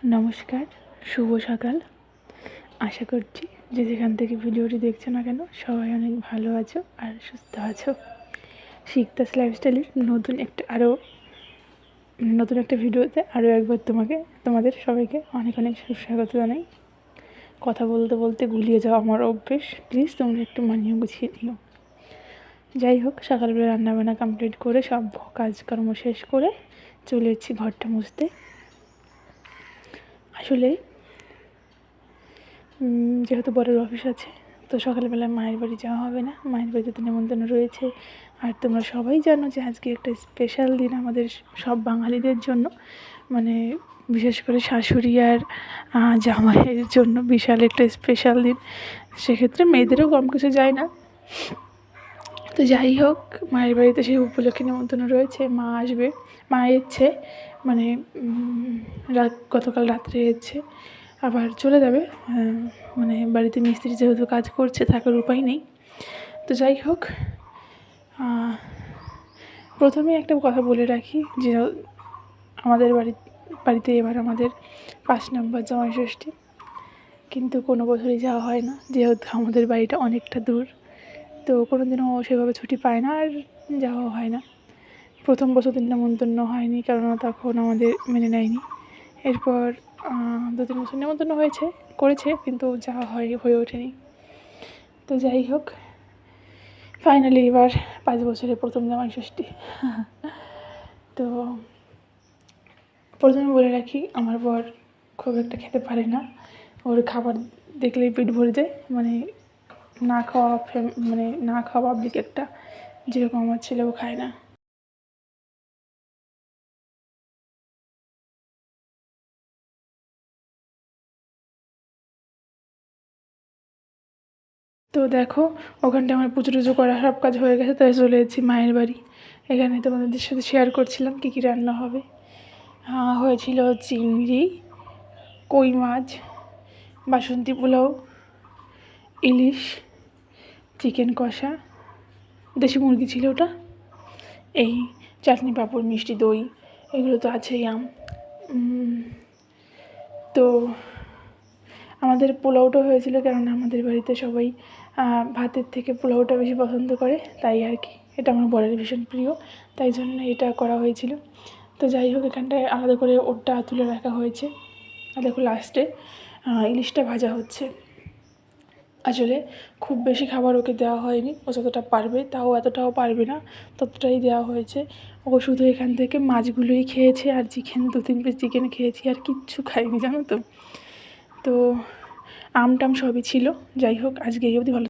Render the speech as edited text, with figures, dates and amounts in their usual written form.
নমস্কার, শুভ সকাল। আশা করছি যে যেখান থেকে ভিডিওটি দেখছো না কেন সবাই অনেক ভালো আছো আর সুস্থ আছো। শিকদাস লাইফস্টাইলের নতুন একটা ভিডিওতে আরও একবার তোমাদের সবাইকে অনেক অনেক সুস্বাগত জানাই। কথা বলতে বলতে গুলিয়ে যাওয়া আমার অভ্যেস, প্লিজ তোমরা একটু মানিয়ে গুছিয়ে নিও। যাই হোক, সকালবেলা রান্নাবান্না কমপ্লিট করে সব কাজকর্ম শেষ করে চলে এসেছি ঘরটা মুছতে। আসলে যেহেতু বরের অফিস আছে, তো সকালবেলা মায়ের বাড়ি যাওয়া হবে না, মায়ের বাড়িতে তো নেমন্তন্ন রয়েছে। আর তোমরা সবাই জানো যে আজকে একটা স্পেশাল দিন আমাদের সব বাঙালিদের জন্য, মানে বিশেষ করে শাশুড়ি আর জামাইয়ের জন্য বিশাল একটা স্পেশাল দিন। সেক্ষেত্রে মেয়েদেরও কম কিছু যায় না। তো যাই হোক, মায়ের বাড়িতে সেই উপলক্ষে নেমন্তন্ন রয়েছে, মা আসবে, মা এসছে, মানে গতকাল রাত্রে এসছে, আবার চলে যাবে। মানে বাড়িতে মিস্ত্রি যেহেতু কাজ করছে, থাকার উপায় নেই। তো যাই হোক, প্রথমে একটা কথা বলে রাখি যে আমাদের বাড়িতে এবার আমাদের 5 নম্বর জামাই ষষ্ঠী, কিন্তু কোনো বছরই যাওয়া হয় না, যেহেতু আমাদের বাড়িটা অনেকটা দূর। তো কোনো দিনও সেভাবে ছুটি পায় না আর যাওয়া হয় না। প্রথম বছর দিন নেমন্তন্ন হয়নি, কেননা তখন আমাদের মেনে নেয়নি। এরপর 2-3 বছর নেমন্তন্ন করেছে, কিন্তু যাওয়া হয়ে ওঠেনি। তো যাই হোক, ফাইনালি এবার 5 বছরে প্রথম জামাই ষষ্ঠী। তো প্রথমে বলে রাখি, আমার বর খুব একটা খেতে পারে না, ওর খাবার দেখলেই পেট ভরে যায়। মানে না খাওয়া পাবলিক একটা, যেরকম আমার ছেলেও খায় না। তো দেখো, ওখানটা আমার পুজো টুজো করা সব কাজ হয়ে গেছে, তাই চলে এসেছি মায়ের বাড়ি। এখানে তোমাদের সাথে শেয়ার করছিলাম কী কী রান্না হবে। হয়েছিল চিংড়ি, কই মাছ, বাসন্তী পোলাও, ইলিশ, চিকেন কষা, দেশি মুরগি ছিল ওটা, এই চাটনি, পাঁপড়, মিষ্টি, দই, এগুলো তো আছেই। তো আমাদের পোলাওটা হয়েছিল, কেননা আমাদের বাড়িতে সবাই ভাতের থেকে পোলাওটা বেশি পছন্দ করে, তাই আর কি। এটা আমার বরের ভীষণ প্রিয়, তাই জন্য এটা করা হয়েছিল। তো যাই হোক, এখানটায় আলাদা করে ওটা তুলে রাখা হয়েছে। আর দেখো, লাস্টে ইলিশটা ভাজা হচ্ছে। আসলে খুব বেশি খাবার ওকে দেওয়া হয়নি, ও যতটা পারবে, তাও এতটাও পারবে না, ততটাই দেওয়া হয়েছে। ও শুধু এখান থেকে মাছগুলোই খেয়েছে, আর 2-3 পিস চিকেন খেয়েছি, আর কিচ্ছু খাইনি, জানো তো। তো আম টাম সবই ছিল। যাই হোক, আজকে এই অবধি ভালো।